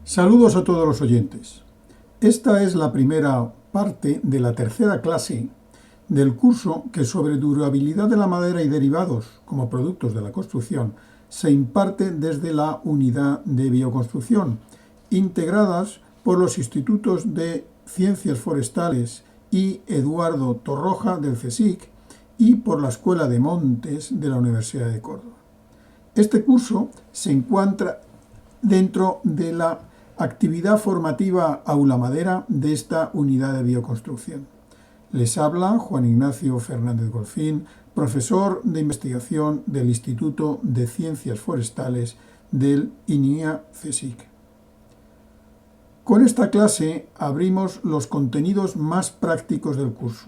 Saludos a todos los oyentes. Esta es la primera parte de la tercera clase del curso que sobre durabilidad de la madera y derivados como productos de la construcción se imparte desde la unidad de bioconstrucción, integradas por los institutos de Ciencias Forestales y Eduardo Torroja del CSIC y por la Escuela de Montes de la Universidad de Córdoba. Este curso se encuentra dentro de la actividad formativa Aula Madera de esta unidad de bioconstrucción. Les habla Juan Ignacio Fernández Golfín, profesor de investigación del Instituto de Ciencias Forestales del INIA CSIC. Con esta clase abrimos los contenidos más prácticos del curso.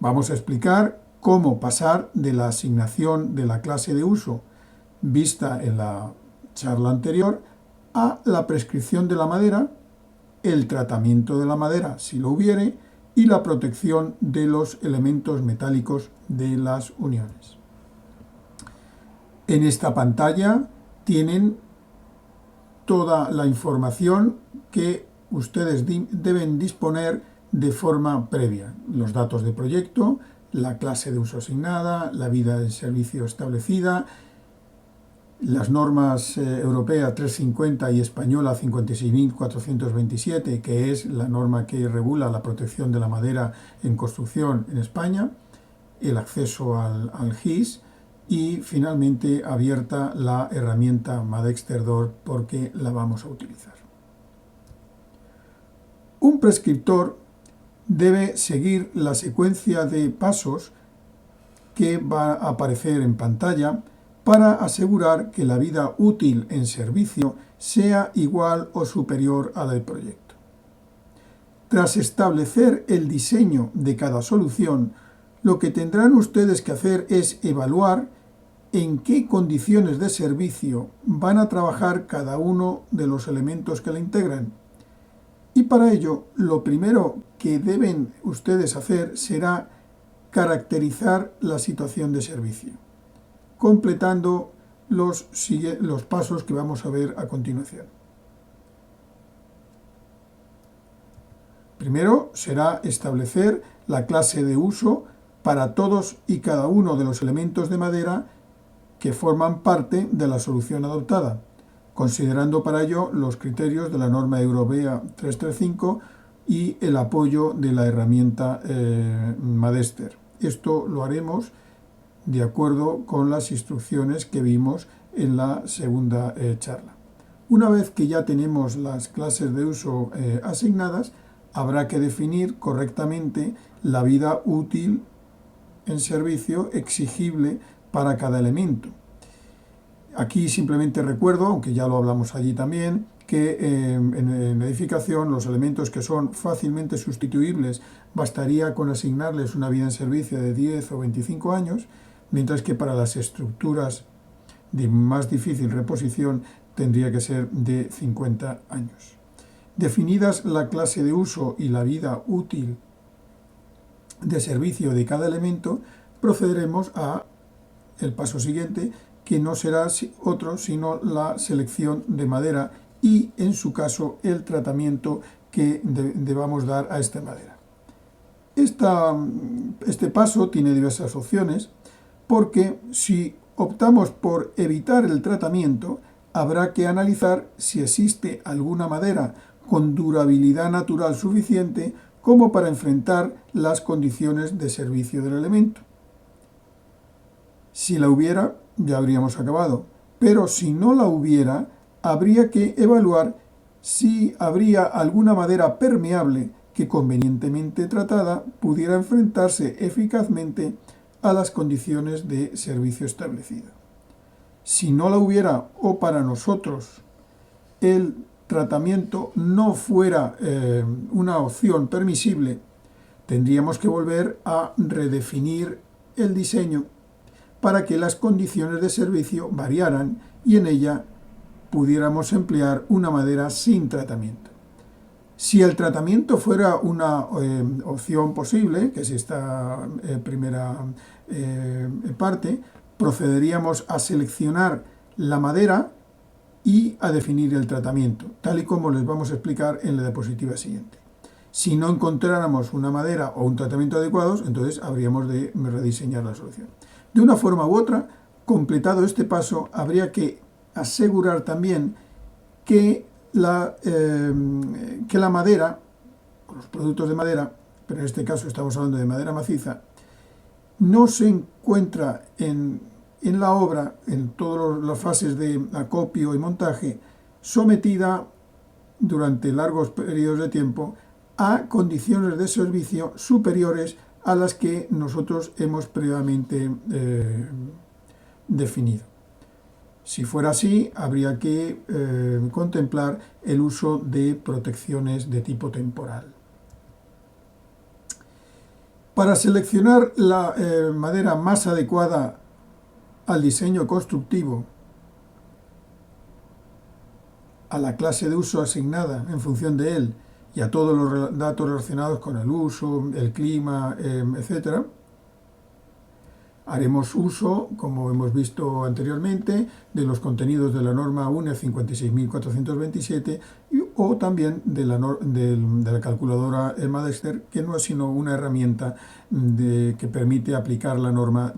Vamos a explicar cómo pasar de la asignación de la clase de uso vista en la charla anterior a la prescripción de la madera, el tratamiento de la madera si lo hubiere y la protección de los elementos metálicos de las uniones. En esta pantalla tienen toda la información que ustedes deben disponer de forma previa. Los datos de proyecto, la clase de uso asignada, la vida del servicio establecida, las normas europea 350 y española 56.427, que es la norma que regula la protección de la madera en construcción en España, el acceso al GIS y finalmente abierta la herramienta Madexter-DOR porque la vamos a utilizar. Un prescriptor debe seguir la secuencia de pasos que va a aparecer en pantalla para asegurar que la vida útil en servicio sea igual o superior a la del proyecto. Tras establecer el diseño de cada solución, lo que tendrán ustedes que hacer es evaluar en qué condiciones de servicio van a trabajar cada uno de los elementos que la integran. Y para ello, lo primero que deben ustedes hacer será caracterizar la situación de servicio, completando los pasos que vamos a ver a continuación. Primero será establecer la clase de uso para todos y cada uno de los elementos de madera que forman parte de la solución adoptada, considerando para ello los criterios de la norma europea 335 y el apoyo de la herramienta Madexter. Esto lo haremos de acuerdo con las instrucciones que vimos en la segunda charla. Una vez que ya tenemos las clases de uso asignadas, habrá que definir correctamente la vida útil en servicio exigible para cada elemento. Aquí simplemente recuerdo, aunque ya lo hablamos allí también, que en edificación los elementos que son fácilmente sustituibles bastaría con asignarles una vida en servicio de 10 o 25 años, mientras que para las estructuras de más difícil reposición tendría que ser de 50 años. Definidas la clase de uso y la vida útil de servicio de cada elemento, procederemos a el paso siguiente, que no será otro sino la selección de madera y, en su caso, el tratamiento que debamos dar a esta madera. Este paso tiene diversas opciones, porque si optamos por evitar el tratamiento, habrá que analizar si existe alguna madera con durabilidad natural suficiente como para enfrentar las condiciones de servicio del elemento. Si la hubiera, ya habríamos acabado, pero si no la hubiera, habría que evaluar si habría alguna madera permeable que, convenientemente tratada, pudiera enfrentarse eficazmente a las condiciones de servicio establecidas. Si no la hubiera o para nosotros el tratamiento no fuera una opción permisible, tendríamos que volver a redefinir el diseño para que las condiciones de servicio variaran y en ella pudiéramos emplear una madera sin tratamiento. Si el tratamiento fuera una opción posible, que es esta primera parte, procederíamos a seleccionar la madera y a definir el tratamiento, tal y como les vamos a explicar en la diapositiva siguiente. Si no encontráramos una madera o un tratamiento adecuados, entonces habríamos de rediseñar la solución. De una forma u otra, completado este paso, habría que asegurar también que la madera, los productos de madera, pero en este caso estamos hablando de madera maciza, no se encuentra en la obra, en todas las fases de acopio y montaje, sometida durante largos periodos de tiempo a condiciones de servicio superiores a las que nosotros hemos previamente definido. Si fuera así, habría que contemplar el uso de protecciones de tipo temporal. Para seleccionar la madera más adecuada al diseño constructivo, a la clase de uso asignada en función de él y a todos los datos relacionados con el uso, el clima, etc., haremos uso, como hemos visto anteriormente, de los contenidos de la norma UNE 56427 o también de la calculadora Madexter, que no es sino una herramienta que permite aplicar la norma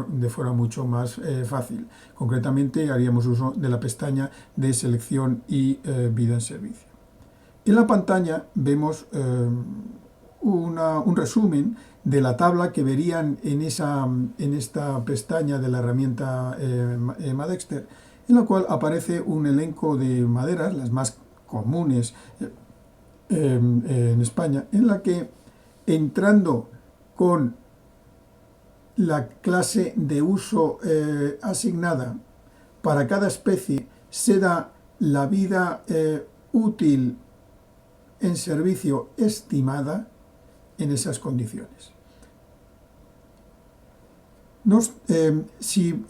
de forma mucho más fácil. Concretamente, haríamos uso de la pestaña de selección y vida en servicio. En la pantalla vemos un resumen de la tabla que verían en esta pestaña de la herramienta Madexter, en la cual aparece un elenco de maderas, las más comunes en España, en la que, entrando con la clase de uso asignada para cada especie, se da la vida útil en servicio estimada en esas condiciones. Si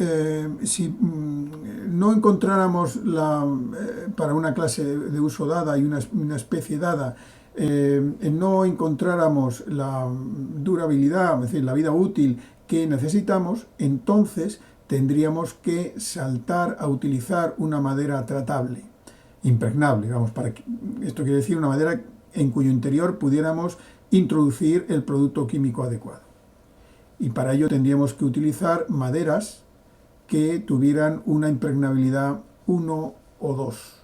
no encontráramos para una clase de uso dada y una especie dada, no encontráramos la durabilidad, es decir, la vida útil que necesitamos, entonces tendríamos que saltar a utilizar una madera tratable, impregnable, esto quiere decir una madera en cuyo interior pudiéramos introducir el producto químico adecuado. Y para ello tendríamos que utilizar maderas que tuvieran una impregnabilidad 1 o 2.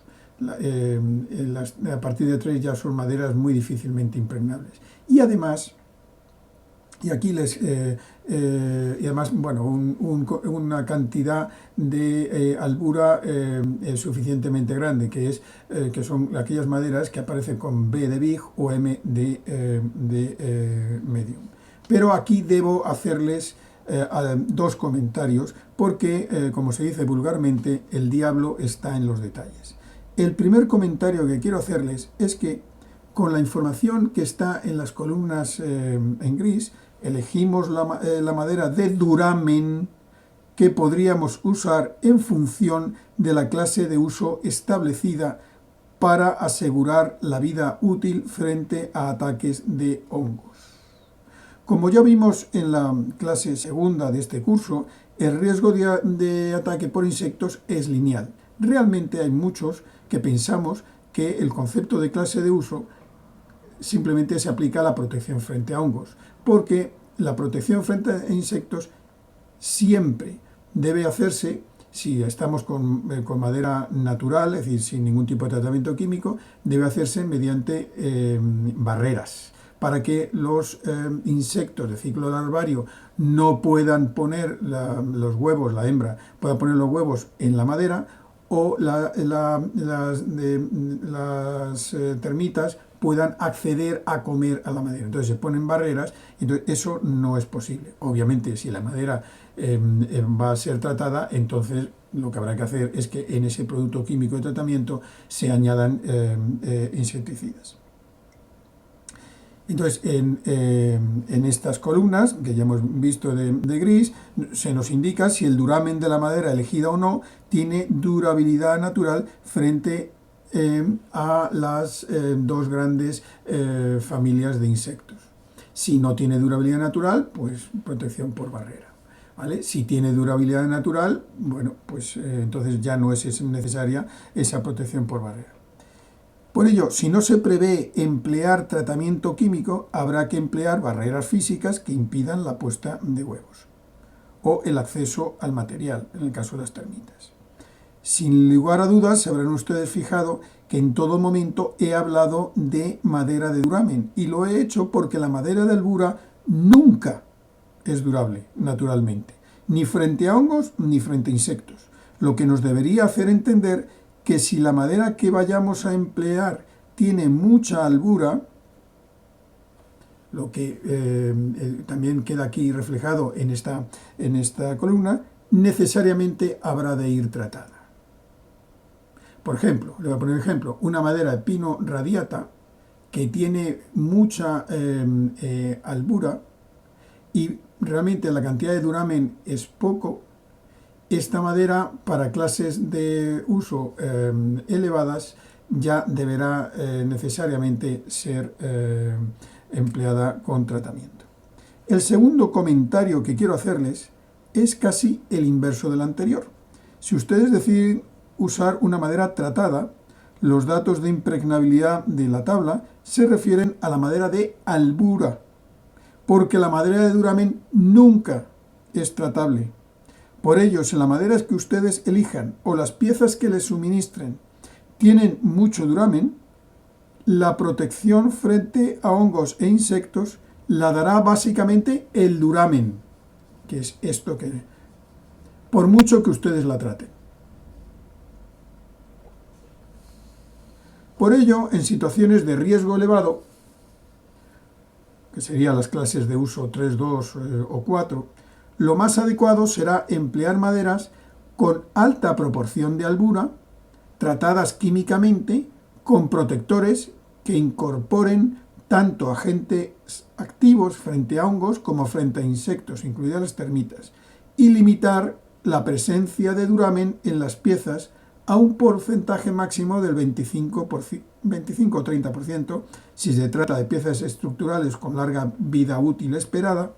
A partir de 3 ya son maderas muy difícilmente impregnables. Y además, una cantidad de albura suficientemente grande, que son aquellas maderas que aparecen con B de Big o M de Medium. Pero aquí debo hacerles dos comentarios, porque, como se dice vulgarmente, el diablo está en los detalles. El primer comentario que quiero hacerles es que, con la información que está en las columnas en gris, elegimos la madera de duramen que podríamos usar en función de la clase de uso establecida para asegurar la vida útil frente a ataques de hongos. Como ya vimos en la clase segunda de este curso, el riesgo de ataque por insectos es lineal. Realmente hay muchos que pensamos que el concepto de clase de uso simplemente se aplica a la protección frente a hongos, porque la protección frente a insectos siempre debe hacerse, si estamos con madera natural, es decir, sin ningún tipo de tratamiento químico, debe hacerse mediante barreras, para que los insectos de ciclo larvario no puedan poner los huevos, la hembra pueda poner los huevos en la madera, o las termitas puedan acceder a comer a la madera. Entonces se ponen barreras, entonces eso no es posible. Obviamente, si la madera va a ser tratada, entonces lo que habrá que hacer es que en ese producto químico de tratamiento se añadan insecticidas. Entonces, en estas columnas, que ya hemos visto de gris, se nos indica si el duramen de la madera elegida o no tiene durabilidad natural frente a las dos grandes familias de insectos. Si no tiene durabilidad natural, pues protección por barrera. ¿vale? Si tiene durabilidad natural, bueno, pues entonces ya no es necesaria esa protección por barrera. Por ello, si no se prevé emplear tratamiento químico, habrá que emplear barreras físicas que impidan la puesta de huevos o el acceso al material, en el caso de las termitas. Sin lugar a dudas, se habrán ustedes fijado que en todo momento he hablado de madera de duramen, y lo he hecho porque la madera de albura nunca es durable, naturalmente, ni frente a hongos ni frente a insectos, lo que nos debería hacer entender que si la madera que vayamos a emplear tiene mucha albura, lo que también queda aquí reflejado en esta columna, necesariamente habrá de ir tratada. Por ejemplo, le voy a poner ejemplo, una madera de pino radiata que tiene mucha albura y realmente la cantidad de duramen es poco. Esta madera, para clases de uso elevadas, ya deberá necesariamente ser empleada con tratamiento. El segundo comentario que quiero hacerles es casi el inverso del anterior. Si ustedes deciden usar una madera tratada, los datos de impregnabilidad de la tabla se refieren a la madera de albura, porque la madera de duramen nunca es tratable. Por ello, si la madera que ustedes elijan o las piezas que les suministren tienen mucho duramen, la protección frente a hongos e insectos la dará básicamente el duramen, que es esto que, por mucho que ustedes la traten. Por ello, en situaciones de riesgo elevado, que serían las clases de uso 3, 2 o 4, lo más adecuado será emplear maderas con alta proporción de albura, tratadas químicamente, con protectores que incorporen tanto agentes activos frente a hongos como frente a insectos, incluidas las termitas, y limitar la presencia de duramen en las piezas a un porcentaje máximo del 25 o 30% si se trata de piezas estructurales con larga vida útil esperada,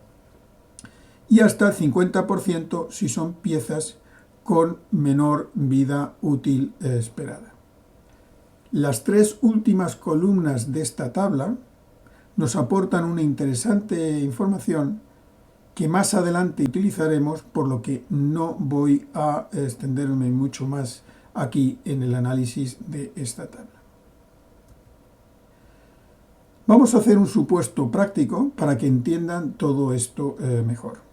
y hasta el 50% si son piezas con menor vida útil esperada. Las tres últimas columnas de esta tabla nos aportan una interesante información que más adelante utilizaremos, por lo que no voy a extenderme mucho más aquí en el análisis de esta tabla. Vamos a hacer un supuesto práctico para que entiendan todo esto mejor.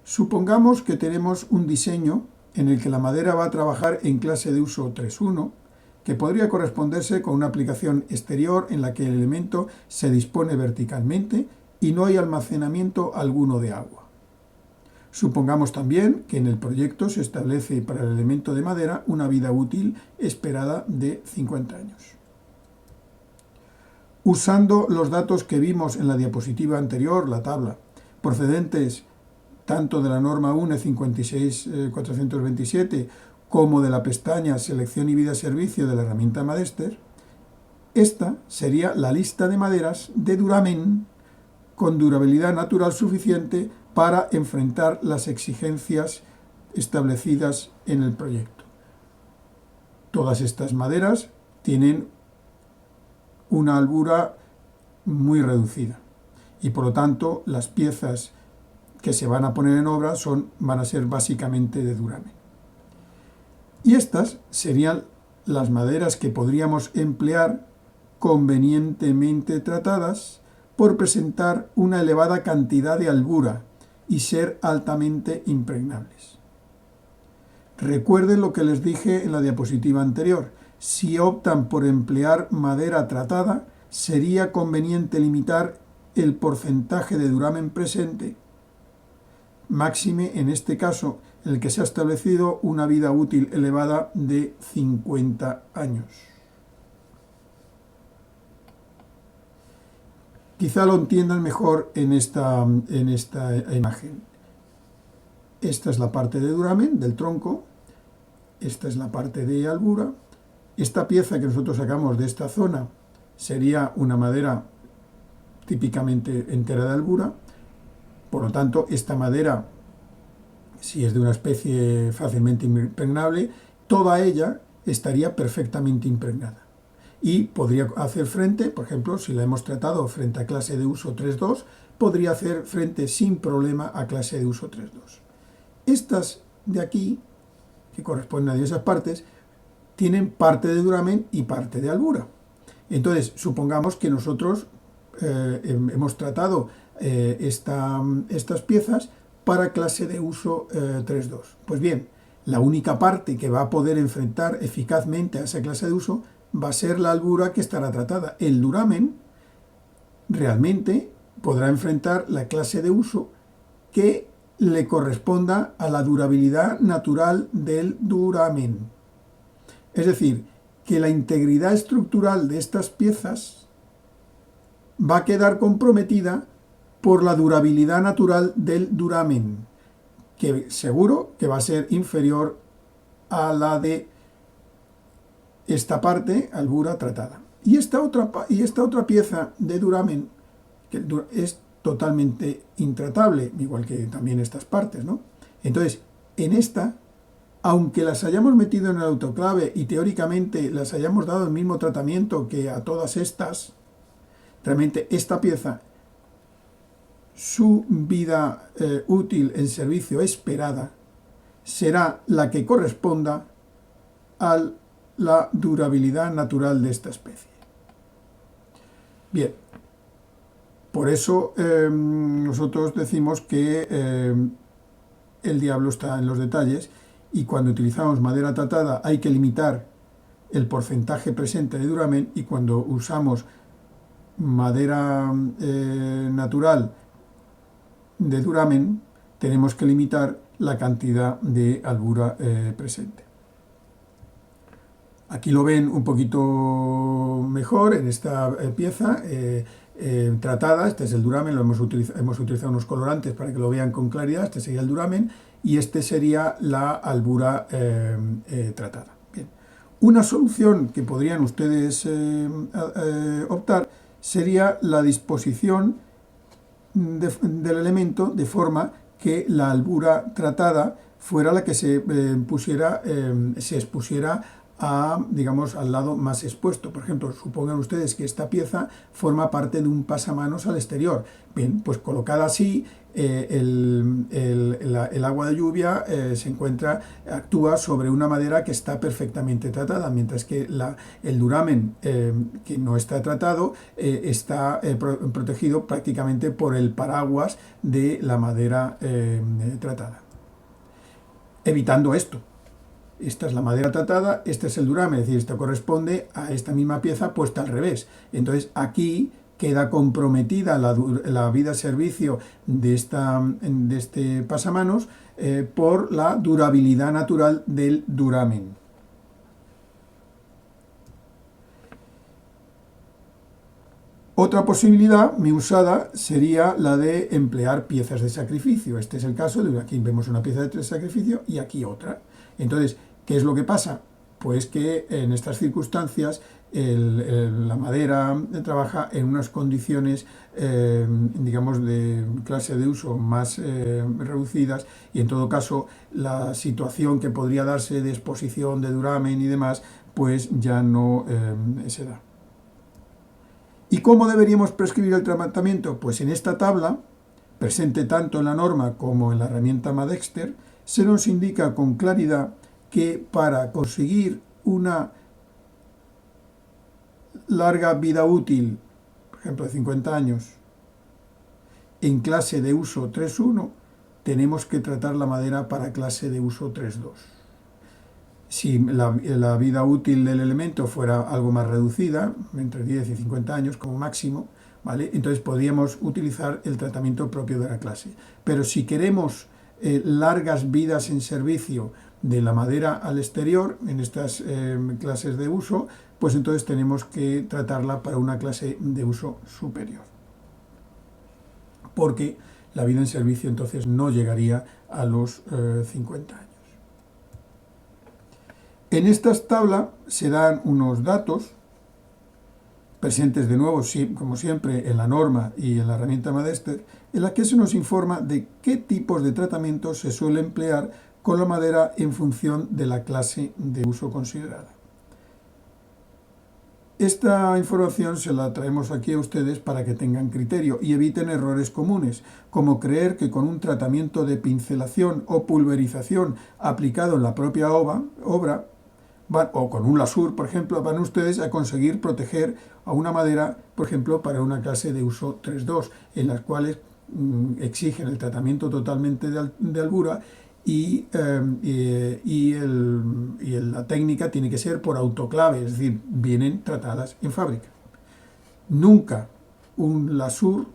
Supongamos que tenemos un diseño en el que la madera va a trabajar en clase de uso 3.1, que podría corresponderse con una aplicación exterior en la que el elemento se dispone verticalmente y no hay almacenamiento alguno de agua. Supongamos también que en el proyecto se establece para el elemento de madera una vida útil esperada de 50 años. Usando los datos que vimos en la diapositiva anterior, la tabla, procedentes tanto de la norma UNE 56427 como de la pestaña Selección y Vida Servicio de la herramienta Madester, esta sería la lista de maderas de duramen con durabilidad natural suficiente para enfrentar las exigencias establecidas en el proyecto. Todas estas maderas tienen una albura muy reducida y por lo tanto las piezas que se van a poner en obra van a ser básicamente de duramen. Y estas serían las maderas que podríamos emplear convenientemente tratadas por presentar una elevada cantidad de albura y ser altamente impregnables. Recuerden lo que les dije en la diapositiva anterior. Si optan por emplear madera tratada, sería conveniente limitar el porcentaje de duramen presente, máxime en este caso en el que se ha establecido una vida útil elevada de 50 años. Quizá lo entiendan mejor en esta imagen. Esta es la parte de duramen del tronco, esta es la parte de albura. Esta pieza que nosotros sacamos de esta zona sería una madera típicamente entera de albura. Por lo tanto, esta madera, si es de una especie fácilmente impregnable, toda ella estaría perfectamente impregnada. Y podría hacer frente, por ejemplo, si la hemos tratado frente a clase de uso 3.2, podría hacer frente sin problema a clase de uso 3.2. Estas de aquí, que corresponden a esas partes, tienen parte de duramen y parte de albura. Entonces, supongamos que nosotros hemos tratado estas piezas para clase de uso 3.2. Pues bien, la única parte que va a poder enfrentar eficazmente a esa clase de uso va a ser la albura que estará tratada. El duramen realmente podrá enfrentar la clase de uso que le corresponda a la durabilidad natural del duramen. Es decir, que la integridad estructural de estas piezas va a quedar comprometida por la durabilidad natural del duramen, que seguro que va a ser inferior a la de esta parte, albura tratada. Y esta otra pieza de duramen, que es totalmente intratable, igual que también estas partes, ¿no? Entonces, en esta, aunque las hayamos metido en el autoclave y teóricamente las hayamos dado el mismo tratamiento que a todas estas, realmente esta pieza, su vida útil en servicio esperada, será la que corresponda a la durabilidad natural de esta especie. Bien, por eso nosotros decimos que el diablo está en los detalles, y cuando utilizamos madera tratada hay que limitar el porcentaje presente de duramen, y cuando usamos madera natural de duramen tenemos que limitar la cantidad de albura presente. Aquí lo ven un poquito mejor en esta pieza tratada. Este es el duramen, hemos utilizado unos colorantes para que lo vean con claridad. Este sería el duramen y este sería la albura tratada. Bien. Una solución que podrían ustedes optar sería la disposición del elemento de forma que la albura tratada fuera la que se expusiera a, digamos, al lado más expuesto. Por ejemplo, supongan ustedes que esta pieza forma parte de un pasamanos al exterior. Bien, pues colocada así, el agua de lluvia actúa sobre una madera que está perfectamente tratada, mientras que el duramen que no está tratado está protegido prácticamente por el paraguas de la madera tratada. Evitando esto. Esta es la madera tratada, este es el duramen, es decir, esto corresponde a esta misma pieza puesta al revés. Entonces aquí queda comprometida la vida-servicio de este pasamanos por la durabilidad natural del duramen. Otra posibilidad muy usada sería la de emplear piezas de sacrificio. Este es el caso de aquí vemos una pieza de sacrificio y aquí otra. Entonces, ¿qué es lo que pasa? Pues que en estas circunstancias la madera trabaja en unas condiciones, digamos, de clase de uso más reducidas, y en todo caso la situación que podría darse de exposición de duramen y demás, pues ya no se da. ¿Y cómo deberíamos prescribir el tratamiento? Pues en esta tabla, presente tanto en la norma como en la herramienta Madexter, se nos indica con claridad que para conseguir una larga vida útil, por ejemplo de 50 años, en clase de uso 3.1, tenemos que tratar la madera para clase de uso 3.2. Si la vida útil del elemento fuera algo más reducida, entre 10 y 50 años como máximo, ¿vale? Entonces podríamos utilizar el tratamiento propio de la clase. Pero si queremos largas vidas en servicio de la madera al exterior, en estas clases de uso, pues entonces tenemos que tratarla para una clase de uso superior. Porque la vida en servicio entonces no llegaría a los 50 años. En esta tabla se dan unos datos presentes de nuevo, sí, como siempre, en la norma y en la herramienta Madester, en la que se nos informa de qué tipos de tratamiento se suele emplear con la madera en función de la clase de uso considerada. Esta información se la traemos aquí a ustedes para que tengan criterio y eviten errores comunes, como creer que con un tratamiento de pincelación o pulverización aplicado en la propia obra, o con un lasur, por ejemplo, van ustedes a conseguir proteger a una madera, por ejemplo, para una clase de uso 3.2, en las cuales exigen el tratamiento totalmente de albura y la técnica tiene que ser por autoclave, es decir, vienen tratadas en fábrica. Nunca un lasur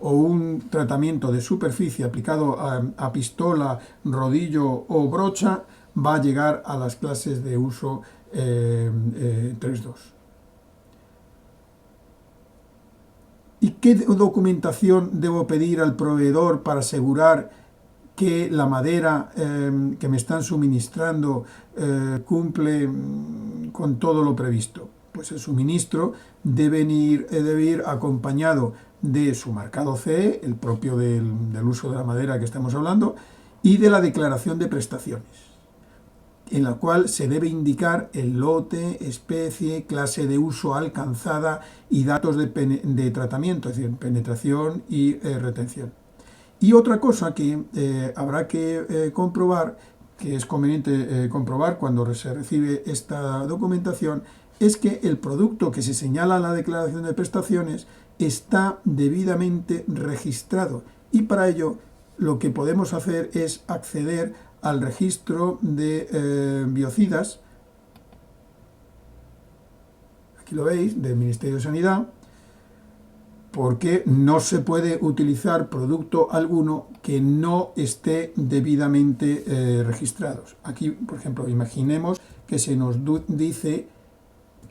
o un tratamiento de superficie aplicado a pistola, rodillo o brocha va a llegar a las clases de uso 3.2. ¿Y qué documentación debo pedir al proveedor para asegurar que la madera que me están suministrando cumple con todo lo previsto? Pues el suministro debe ir acompañado de su marcado CE, el propio del uso de la madera que estamos hablando, y de la declaración de prestaciones, en la cual se debe indicar el lote, especie, clase de uso alcanzada y datos de tratamiento, es decir, penetración y retención. Y otra cosa que habrá que comprobar, que es conveniente comprobar cuando se recibe esta documentación, es que el producto que se señala en la declaración de prestaciones está debidamente registrado, y para ello lo que podemos hacer es acceder al registro de biocidas, aquí lo veis, del Ministerio de Sanidad, porque no se puede utilizar producto alguno que no esté debidamente registrado. Aquí, por ejemplo, imaginemos que se nos dice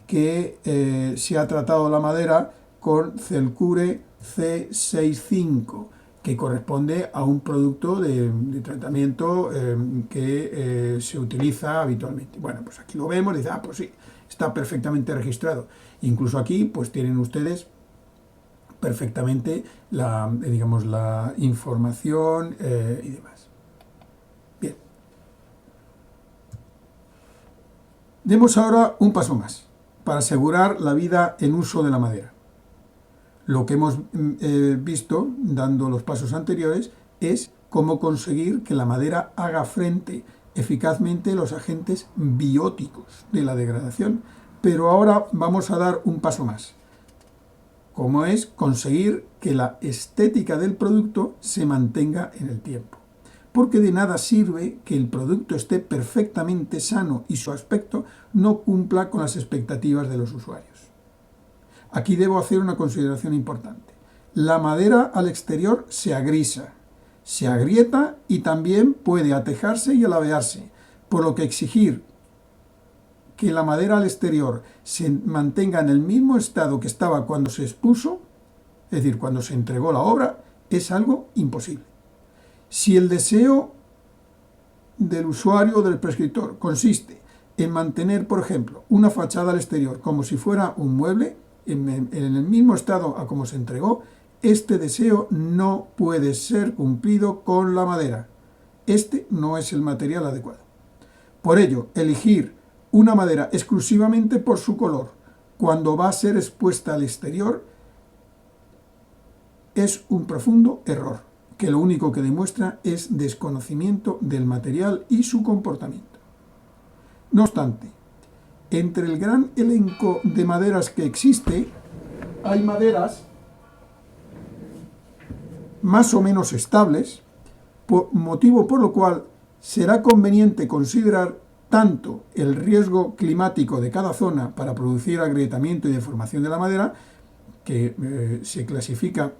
que se ha tratado la madera con Celcure C65, que corresponde a un producto de tratamiento que se utiliza habitualmente. Bueno, pues aquí lo vemos y dice, pues sí, está perfectamente registrado. Incluso aquí, pues tienen ustedes perfectamente la información y demás. Bien. Demos ahora un paso más para asegurar la vida en uso de la madera. Lo que hemos visto, dando los pasos anteriores, es cómo conseguir que la madera haga frente eficazmente a los agentes bióticos de la degradación. Pero ahora vamos a dar un paso más, como es conseguir que la estética del producto se mantenga en el tiempo. Porque de nada sirve que el producto esté perfectamente sano y su aspecto no cumpla con las expectativas de los usuarios. Aquí debo hacer una consideración importante. La madera al exterior se agrisa, se agrieta y también puede atejarse y alabearse, por lo que exigir que la madera al exterior se mantenga en el mismo estado que estaba cuando se expuso, es decir, cuando se entregó la obra, es algo imposible. Si el deseo del usuario o del prescriptor consiste en mantener, por ejemplo, una fachada al exterior como si fuera un mueble, en el mismo estado a como se entregó, este deseo no puede ser cumplido con la madera. Este no es el material adecuado. Por ello, elegir una madera exclusivamente por su color cuando va a ser expuesta al exterior es un profundo error, que lo único que demuestra es desconocimiento del material y su comportamiento. No obstante, entre el gran elenco de maderas que existe, hay maderas más o menos estables, motivo por lo cual será conveniente considerar tanto el riesgo climático de cada zona para producir agrietamiento y deformación de la madera, que se clasifica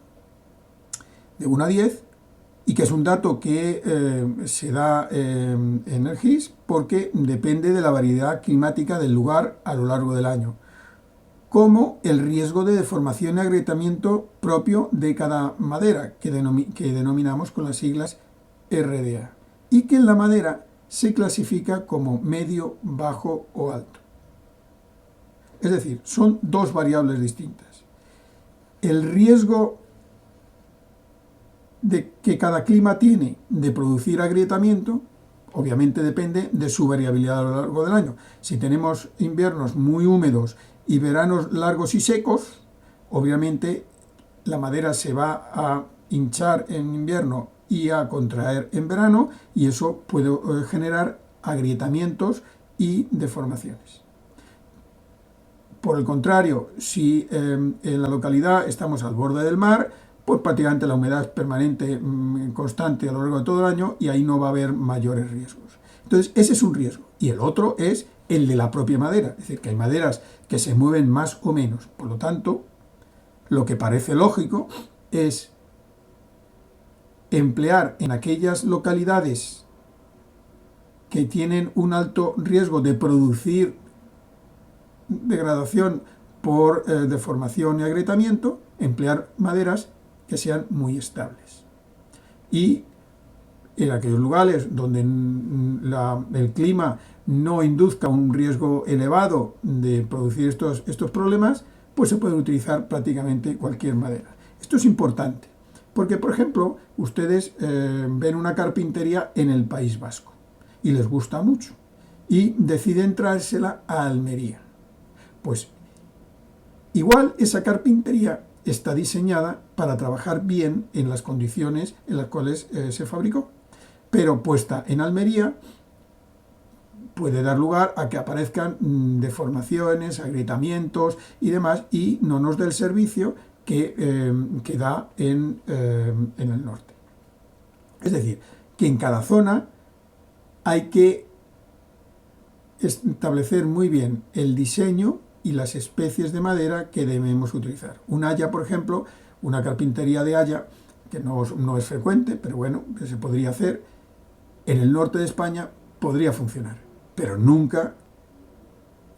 de 1 a 10, y que es un dato que se da en el GIS porque depende de la variedad climática del lugar a lo largo del año, como el riesgo de deformación y agrietamiento propio de cada madera, que denominamos con las siglas RDA, y que en la madera se clasifica como medio, bajo o alto. Es decir, son dos variables distintas. El riesgo de que cada clima tiene de producir agrietamiento, obviamente depende de su variabilidad a lo largo del año. Si tenemos inviernos muy húmedos y veranos largos y secos, obviamente la madera se va a hinchar en invierno y a contraer en verano, y eso puede generar agrietamientos y deformaciones. Por el contrario, si en la localidad estamos al borde del mar, pues prácticamente la humedad es permanente, constante a lo largo de todo el año, y ahí no va a haber mayores riesgos. Entonces, ese es un riesgo. Y el otro es el de la propia madera. Es decir, que hay maderas que se mueven más o menos. Por lo tanto, lo que parece lógico es emplear en aquellas localidades que tienen un alto riesgo de producir degradación por deformación y agrietamiento, emplear maderas que sean muy estables. Y en aquellos lugares donde el clima no induzca un riesgo elevado de producir estos problemas, pues se pueden utilizar prácticamente cualquier madera. Esto es importante, porque por ejemplo, ustedes ven una carpintería en el País Vasco y les gusta mucho y deciden traérsela a Almería. Pues igual esa carpintería está diseñada para trabajar bien en las condiciones en las cuales se fabricó, pero puesta en Almería puede dar lugar a que aparezcan deformaciones, agrietamientos y demás, y no nos dé el servicio que da en el norte. Es decir, que en cada zona hay que establecer muy bien el diseño y las especies de madera que debemos utilizar. Un haya, por ejemplo, una carpintería de haya, que no es frecuente, pero bueno, que se podría hacer, en el norte de España podría funcionar, pero nunca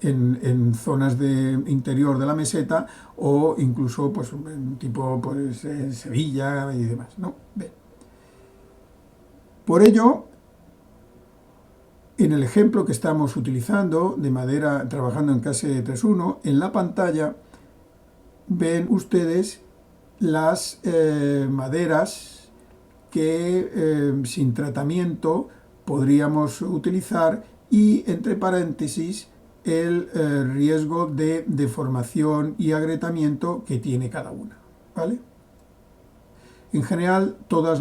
en zonas de interior de la meseta, o incluso pues, en tipo pues, Sevilla y demás, ¿no? Bien. Por ello, en el ejemplo que estamos utilizando de madera trabajando en clase 3.1, en la pantalla ven ustedes las maderas que sin tratamiento podríamos utilizar, y entre paréntesis el riesgo de deformación y agrietamiento que tiene cada una, ¿vale? En general, todas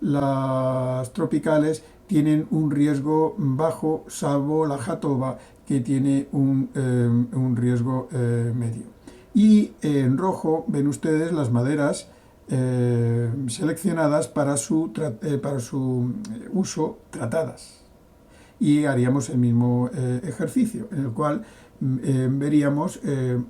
las tropicales tienen un riesgo bajo, salvo la jatoba, que tiene un riesgo medio. Y en rojo ven ustedes las maderas seleccionadas para su uso, tratadas. Y haríamos el mismo ejercicio, en el cual veríamos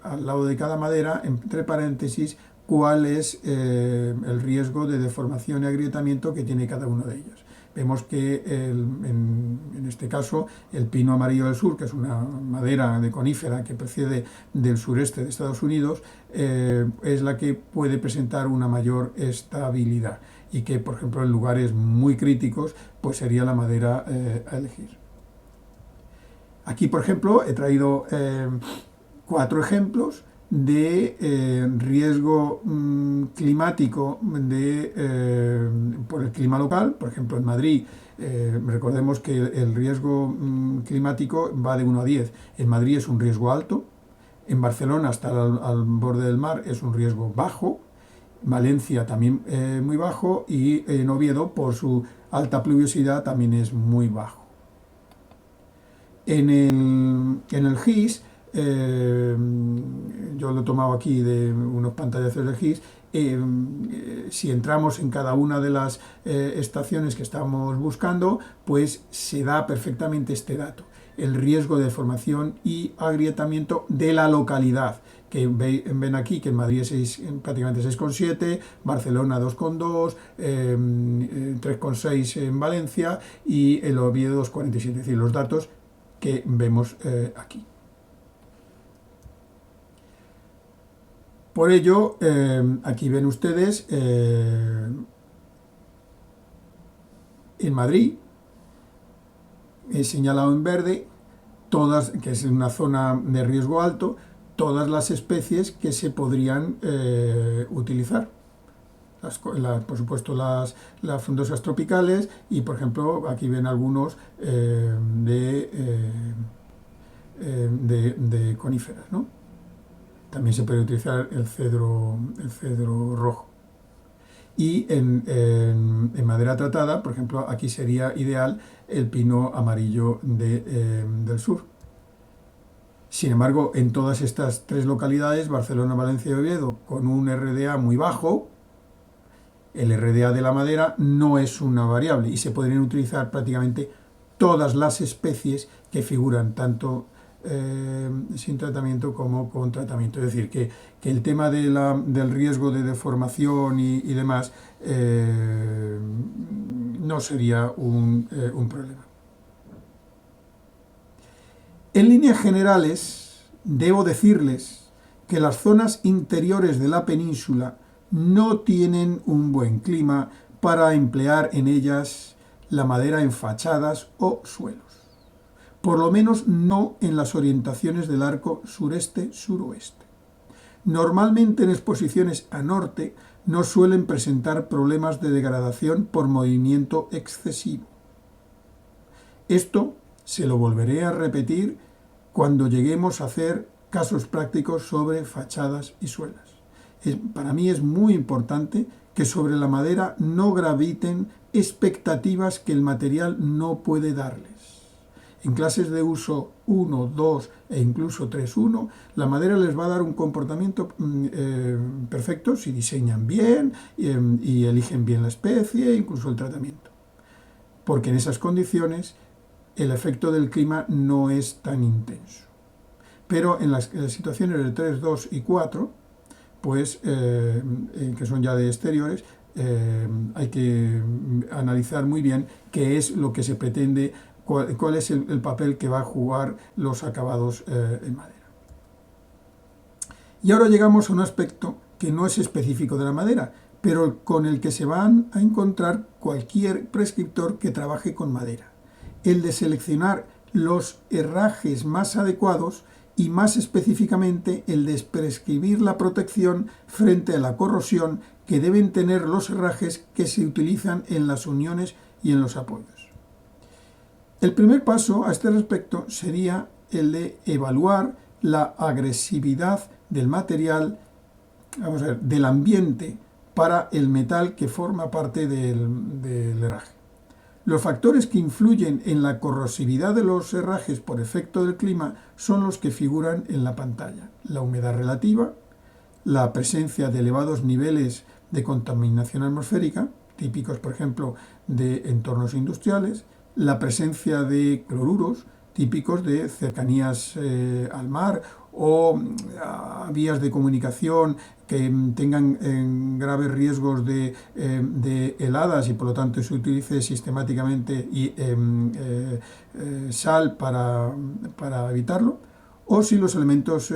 al lado de cada madera, entre paréntesis, cuál es el riesgo de deformación y agrietamiento que tiene cada uno de ellos. Vemos que en este caso el pino amarillo del sur, que es una madera de conífera que procede del sureste de Estados Unidos, es la que puede presentar una mayor estabilidad, y que, por ejemplo, en lugares muy críticos, pues sería la madera a elegir. Aquí, por ejemplo, he traído 4 ejemplos de riesgo climático por el clima local. Por ejemplo, en Madrid, recordemos que el riesgo climático va de 1 a 10. En Madrid es un riesgo alto, en Barcelona, hasta al borde del mar, es un riesgo bajo, Valencia también muy bajo, y en Oviedo, por su alta pluviosidad, también es muy bajo. En el GIS, yo lo he tomado aquí de unos pantallazos del GIS, si entramos en cada una de las estaciones que estamos buscando, pues se da perfectamente este dato: el riesgo de deformación y agrietamiento de la localidad, que ven aquí que en Madrid es prácticamente 6,7, Barcelona 2,2, 3,6 en Valencia, y el Oviedo 2,47, es decir, los datos que vemos aquí. Por ello, aquí ven ustedes en Madrid, he señalado en verde todas, que es una zona de riesgo alto, todas las especies que se podrían utilizar. Por supuesto las frondosas tropicales y, por ejemplo, aquí ven algunos de coníferas, ¿no? También se puede utilizar el cedro rojo. Y en madera tratada, por ejemplo, aquí sería ideal el pino amarillo del sur. Sin embargo, en todas estas tres localidades, Barcelona, Valencia y Oviedo, con un RDA muy bajo, el RDA de la madera no es una variable y se podrían utilizar prácticamente todas las especies que figuran tanto sin tratamiento como con tratamiento. Es decir, que el tema del riesgo de deformación y demás no sería un problema. En líneas generales, debo decirles que las zonas interiores de la península no tienen un buen clima para emplear en ellas la madera en fachadas o suelos. Por lo menos no en las orientaciones del arco sureste-suroeste. Normalmente en exposiciones a norte no suelen presentar problemas de degradación por movimiento excesivo. Esto se lo volveré a repetir cuando lleguemos a hacer casos prácticos sobre fachadas y suelas. Para mí es muy importante que sobre la madera no graviten expectativas que el material no puede darles. En clases de uso 1, 2 e incluso 3.1, la madera les va a dar un comportamiento perfecto si diseñan bien y eligen bien la especie, incluso el tratamiento. Porque en esas condiciones el efecto del clima no es tan intenso. Pero en las situaciones de 3, 2 y 4, pues, que son ya de exteriores, hay que analizar muy bien qué es lo que se pretende, cuál es el papel que va a jugar los acabados en madera. Y ahora llegamos a un aspecto que no es específico de la madera, pero con el que se van a encontrar cualquier prescriptor que trabaje con madera. El de seleccionar los herrajes más adecuados y más específicamente el de prescribir la protección frente a la corrosión que deben tener los herrajes que se utilizan en las uniones y en los apoyos. El primer paso a este respecto sería el de evaluar la agresividad del material, del ambiente para el metal que forma parte del herraje. Los factores que influyen en la corrosividad de los herrajes por efecto del clima son los que figuran en la pantalla: la humedad relativa, la presencia de elevados niveles de contaminación atmosférica, típicos por ejemplo de entornos industriales, la presencia de cloruros, típicos de cercanías al mar o vías de comunicación que tengan graves riesgos de heladas y por lo tanto se utilice sistemáticamente sal para evitarlo, o si los elementos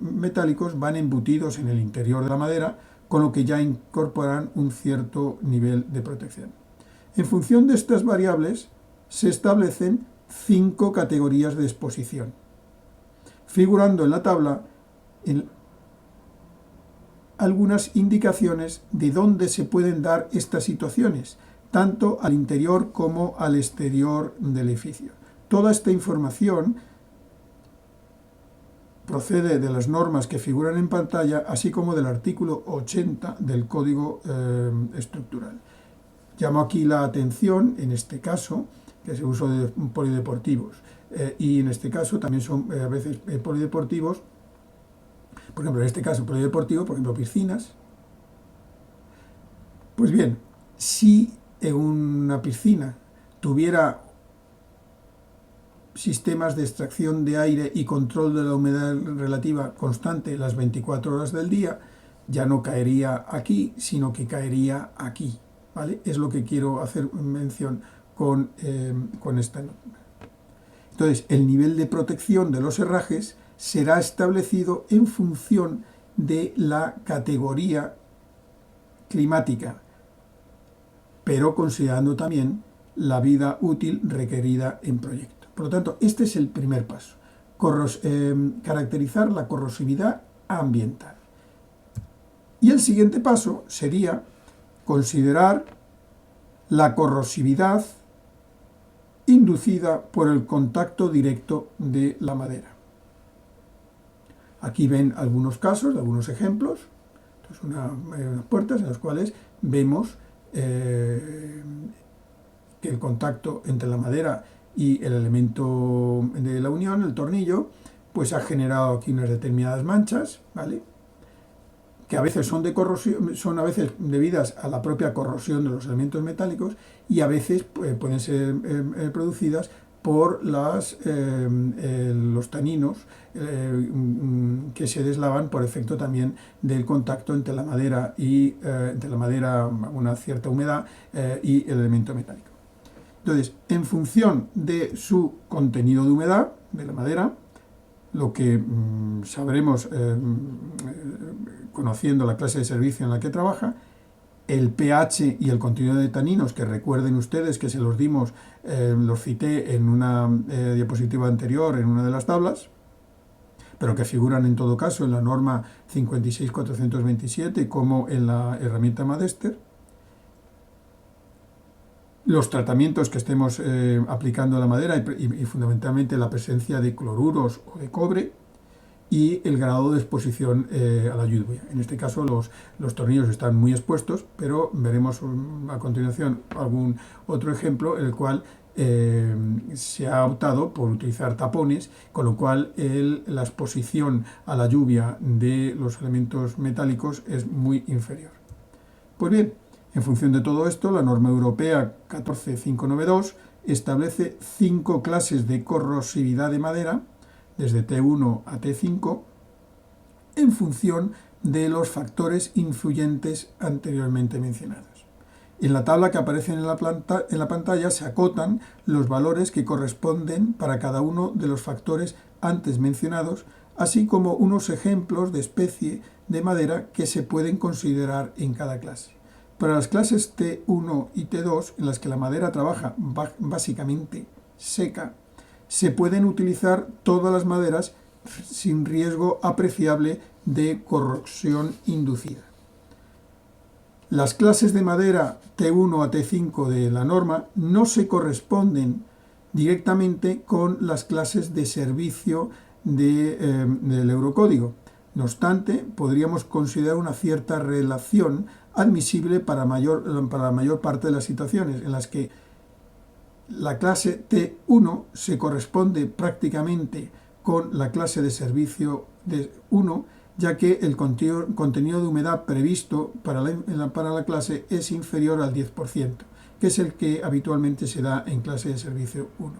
metálicos van embutidos en el interior de la madera, con lo que ya incorporan un cierto nivel de protección. En función de estas variables se establecen 5 categorías de exposición, figurando en la tabla algunas indicaciones de dónde se pueden dar estas situaciones, tanto al interior como al exterior del edificio. Toda esta información procede de las normas que figuran en pantalla, así como del artículo 80 del Código Estructural. Llamo aquí la atención, en este caso, que es el uso de polideportivos, y en este caso también son a veces polideportivos, por ejemplo, en este caso polideportivo, por ejemplo, piscinas. Pues bien, si en una piscina tuviera sistemas de extracción de aire y control de la humedad relativa constante las 24 horas del día, ya no caería aquí, sino que caería aquí, ¿vale? Es lo que quiero hacer mención con esta norma. Entonces, el nivel de protección de los herrajes será establecido en función de la categoría climática, pero considerando también la vida útil requerida en proyecto. Por lo tanto, este es el primer paso. caracterizar la corrosividad ambiental. Y el siguiente paso sería considerar la corrosividad inducida por el contacto directo de la madera. Aquí ven algunos casos, algunos ejemplos. Entonces, unas puertas en las cuales vemos que el contacto entre la madera y el elemento de la unión, el tornillo, pues ha generado aquí unas determinadas manchas, ¿vale?, que a veces son de corrosión, son a veces debidas a la propia corrosión de los elementos metálicos y a veces pueden ser producidas por los taninos que se deslavan por efecto también del contacto entre la madera y una cierta humedad y el elemento metálico. Entonces, en función de su contenido de humedad de la madera, lo que sabremos conociendo la clase de servicio en la que trabaja, el pH y el contenido de taninos, que recuerden ustedes que se los dimos, los cité en una diapositiva anterior, en una de las tablas, pero que figuran en todo caso en la norma 56427 como en la herramienta Madester. Los tratamientos que estemos aplicando a la madera y fundamentalmente la presencia de cloruros o de cobre y el grado de exposición a la lluvia. En este caso los tornillos están muy expuestos, pero veremos a continuación algún otro ejemplo en el cual se ha optado por utilizar tapones, con lo cual la exposición a la lluvia de los elementos metálicos es muy inferior. Pues bien, en función de todo esto, la norma europea 14592 establece 5 clases de corrosividad de madera, desde T1 a T5, en función de los factores influyentes anteriormente mencionados. En la tabla que aparece en la pantalla se acotan los valores que corresponden para cada uno de los factores antes mencionados, así como unos ejemplos de especie de madera que se pueden considerar en cada clase. Para las clases T1 y T2, en las que la madera trabaja básicamente seca, se pueden utilizar todas las maderas sin riesgo apreciable de corrosión inducida. Las clases de madera T1 a T5 de la norma no se corresponden directamente con las clases de servicio del Eurocódigo. No obstante, podríamos considerar una cierta relación admisible para la mayor parte de las situaciones en las que la clase T1 se corresponde prácticamente con la clase de servicio de 1, ya que el contenido de humedad previsto para la clase es inferior al 10%, que es el que habitualmente se da en clase de servicio 1.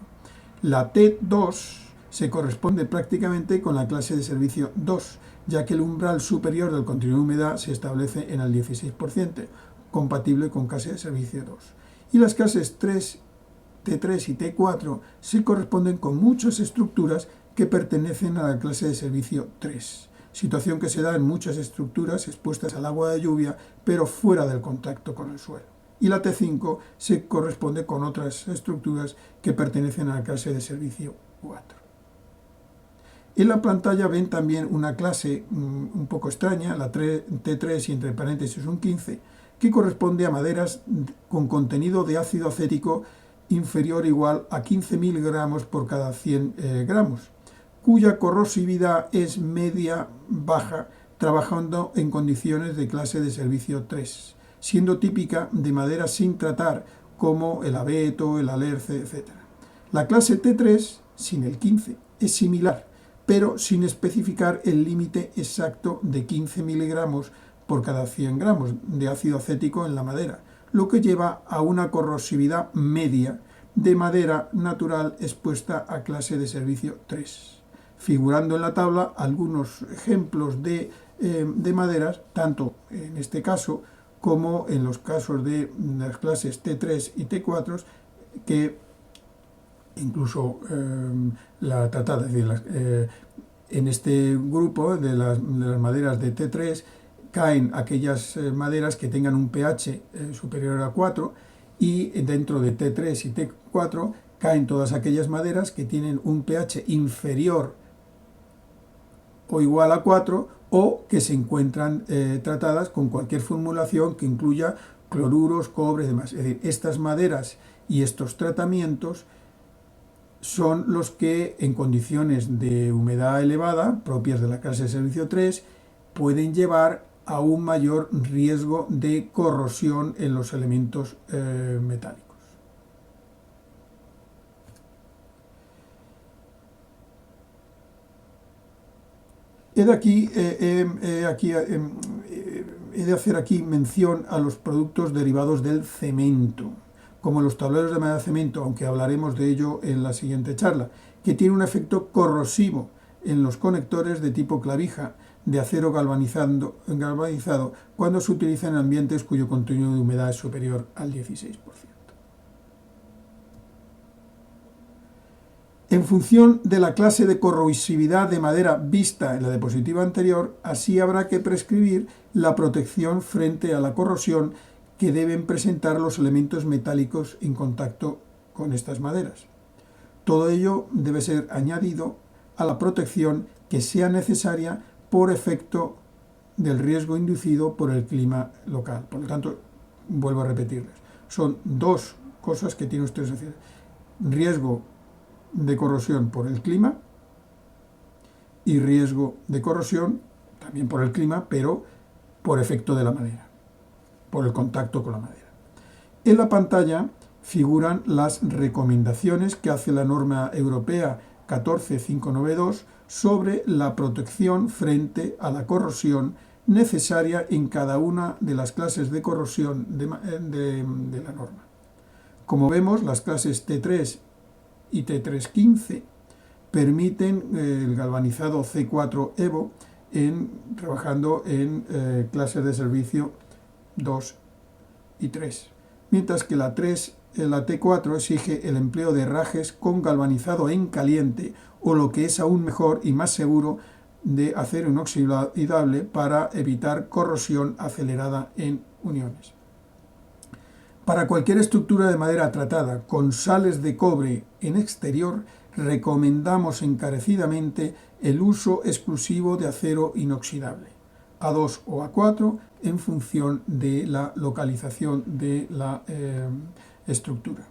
La T2 se corresponde prácticamente con la clase de servicio 2, ya que el umbral superior del contenido de humedad se establece en el 16%, compatible con clase de servicio 2. Y las clases T3 y T4 se corresponden con muchas estructuras que pertenecen a la clase de servicio 3, situación que se da en muchas estructuras expuestas al agua de lluvia, pero fuera del contacto con el suelo. Y la T5 se corresponde con otras estructuras que pertenecen a la clase de servicio 4. En la pantalla ven también una clase un poco extraña, la T3 y entre paréntesis un 15, que corresponde a maderas con contenido de ácido acético inferior o igual a 15 miligramos por cada 100 gramos, cuya corrosividad es media-baja, trabajando en condiciones de clase de servicio 3, siendo típica de maderas sin tratar como el abeto, el alerce, etc. La clase T3, sin el 15, es similar, pero sin especificar el límite exacto de 15 miligramos por cada 100 gramos de ácido acético en la madera, lo que lleva a una corrosividad media de madera natural expuesta a clase de servicio 3. Figurando en la tabla algunos ejemplos de maderas, tanto en este caso como en los casos de las clases T3 y T4, que incluso la tratada, es decir, en este grupo de las maderas de T3 caen aquellas maderas que tengan un pH superior a 4, y dentro de T3 y T4 caen todas aquellas maderas que tienen un pH inferior o igual a 4 o que se encuentran tratadas con cualquier formulación que incluya cloruros, cobre y demás. Es decir, estas maderas y estos tratamientos son los que en condiciones de humedad elevada, propias de la clase de servicio 3, pueden llevar a un mayor riesgo de corrosión en los elementos metálicos. He de hacer aquí mención a los productos derivados del cemento, como los tableros de madera de cemento, aunque hablaremos de ello en la siguiente charla, que tiene un efecto corrosivo en los conectores de tipo clavija de acero galvanizado cuando se utiliza en ambientes cuyo contenido de humedad es superior al 16%. En función de la clase de corrosividad de madera vista en la diapositiva anterior, así habrá que prescribir la protección frente a la corrosión que deben presentar los elementos metálicos en contacto con estas maderas. Todo ello debe ser añadido a la protección que sea necesaria por efecto del riesgo inducido por el clima local. Por lo tanto, vuelvo a repetirles, son dos cosas que tienen ustedes que hacer. Riesgo de corrosión por el clima y riesgo de corrosión también por el clima, pero por efecto de la madera, por el contacto con la madera. En la pantalla figuran las recomendaciones que hace la norma europea 14592 sobre la protección frente a la corrosión necesaria en cada una de las clases de corrosión de la norma. Como vemos, las clases T3 y T315 permiten el galvanizado C4 Evo trabajando en clases de servicio 2 y 3, mientras que la T4 exige el empleo de herrajes con galvanizado en caliente o lo que es aún mejor y más seguro de acero inoxidable para evitar corrosión acelerada en uniones. Para cualquier estructura de madera tratada con sales de cobre en exterior, recomendamos encarecidamente el uso exclusivo de acero inoxidable, A2 o A4, en función de la localización de la estructura.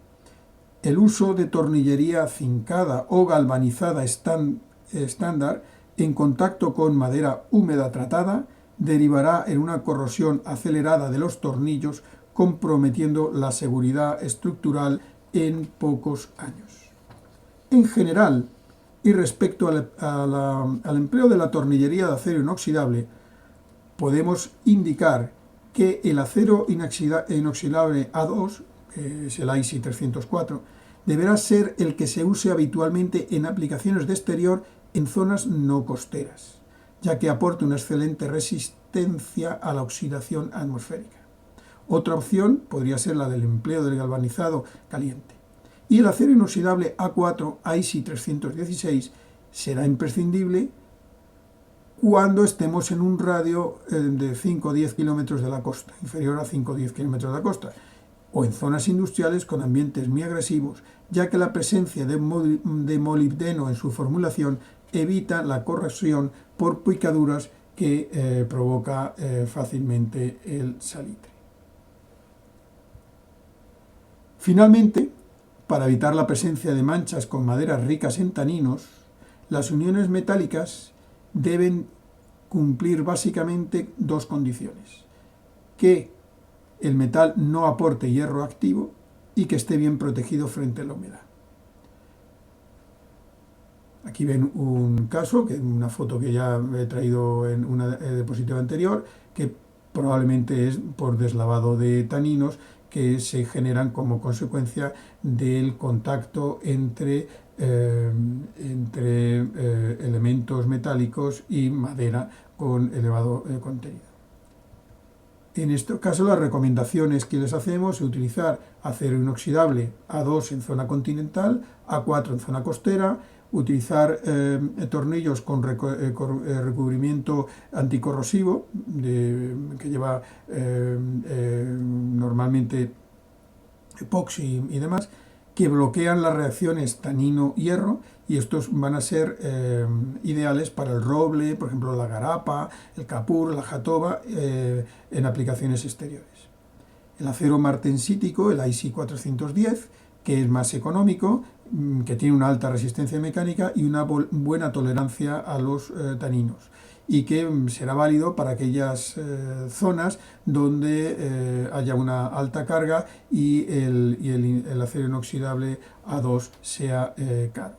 El uso de tornillería cincada o galvanizada estándar en contacto con madera húmeda tratada derivará en una corrosión acelerada de los tornillos, comprometiendo la seguridad estructural en pocos años. En general, y respecto al empleo de la tornillería de acero inoxidable, podemos indicar que el acero inoxidable A2, que es el IC 304, deberá ser el que se use habitualmente en aplicaciones de exterior en zonas no costeras, ya que aporta una excelente resistencia a la oxidación atmosférica. Otra opción podría ser la del empleo del galvanizado caliente. Y el acero inoxidable A4 IC 316 será imprescindible cuando estemos en un radio de 5 o 10 kilómetros de la costa, inferior a 5 o 10 kilómetros de la costa, o en zonas industriales con ambientes muy agresivos, ya que la presencia de molibdeno en su formulación evita la corrosión por picaduras que provoca fácilmente el salitre. Finalmente, para evitar la presencia de manchas con maderas ricas en taninos, las uniones metálicas deben cumplir básicamente dos condiciones: que el metal no aporte hierro activo y que esté bien protegido frente a la humedad. Aquí ven un caso, que una foto que ya he traído en una diapositiva anterior, que probablemente es por deslavado de taninos que se generan como consecuencia del contacto entre elementos metálicos y madera con elevado contenido. En este caso, las recomendaciones que les hacemos es utilizar acero inoxidable A2 en zona continental, A4 en zona costera, utilizar tornillos con recubrimiento anticorrosivo que lleva normalmente epoxi y demás, que bloquean las reacciones tanino-hierro, y estos van a ser ideales para el roble, por ejemplo la garapa, el capur, la jatoba, en aplicaciones exteriores. El acero martensítico, el IC410, que es más económico, que tiene una alta resistencia mecánica y una buena tolerancia a los taninos, y que será válido para aquellas zonas donde haya una alta carga y el acero inoxidable A2 sea caro.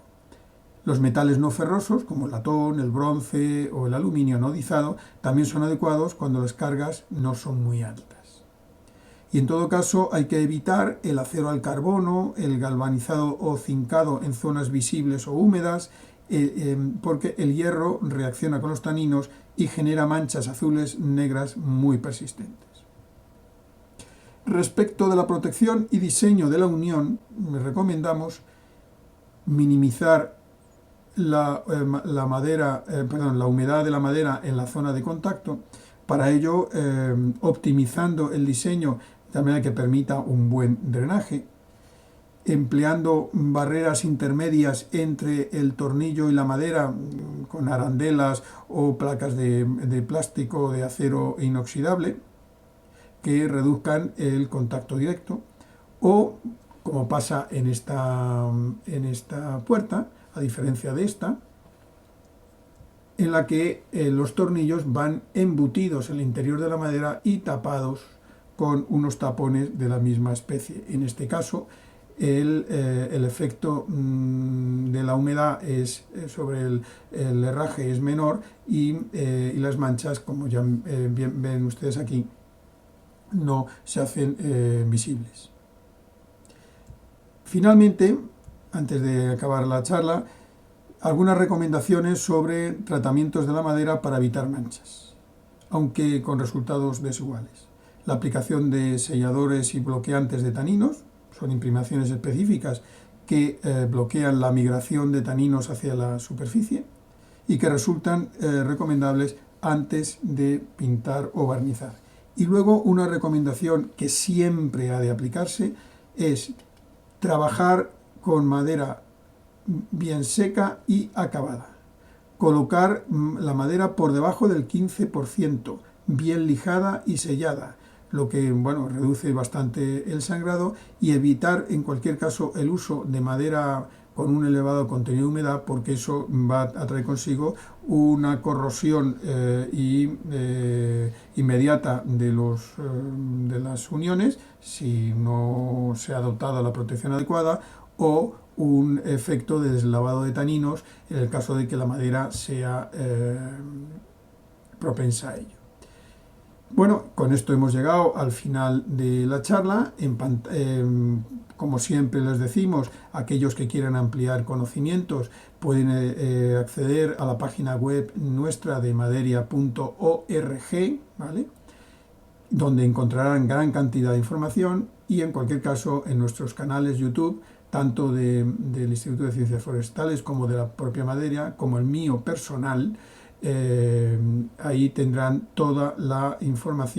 Los metales no ferrosos, como el latón, el bronce o el aluminio anodizado, también son adecuados cuando las cargas no son muy altas. Y en todo caso hay que evitar el acero al carbono, el galvanizado o zincado en zonas visibles o húmedas, porque el hierro reacciona con los taninos y genera manchas azules negras muy persistentes. Respecto de la protección y diseño de la unión, recomendamos minimizar la humedad de la madera en la zona de contacto. Para ello, optimizando el diseño de manera que permita un buen drenaje, empleando barreras intermedias entre el tornillo y la madera con arandelas o placas de plástico o de acero inoxidable que reduzcan el contacto directo, o, como pasa en esta puerta, a diferencia de esta, en la que los tornillos van embutidos en el interior de la madera y tapados con unos tapones de la misma especie. En este caso, el efecto de la humedad sobre el herraje es menor, y las manchas, como ya bien ven ustedes aquí, no se hacen visibles. Finalmente, antes de acabar la charla, algunas recomendaciones sobre tratamientos de la madera para evitar manchas, aunque con resultados desiguales. La aplicación de selladores y bloqueantes de taninos, son imprimaciones específicas que bloquean la migración de taninos hacia la superficie y que resultan recomendables antes de pintar o barnizar. Y luego una recomendación que siempre ha de aplicarse es trabajar con madera bien seca y acabada. Colocar la madera por debajo del 15%, bien lijada y sellada, lo que reduce bastante el sangrado, y evitar en cualquier caso el uso de madera con un elevado contenido de humedad, porque eso va a traer consigo una corrosión inmediata de las uniones si no se ha adoptado la protección adecuada, o un efecto de deslavado de taninos en el caso de que la madera sea propensa a ello. Bueno, con esto hemos llegado al final de la charla. Como siempre les decimos, aquellos que quieran ampliar conocimientos pueden acceder a la página web nuestra de maderia.org, ¿vale?, donde encontrarán gran cantidad de información, y en cualquier caso en nuestros canales YouTube, tanto del Instituto de Ciencias Forestales como de la propia Maderia, como el mío personal, ahí tendrán toda la información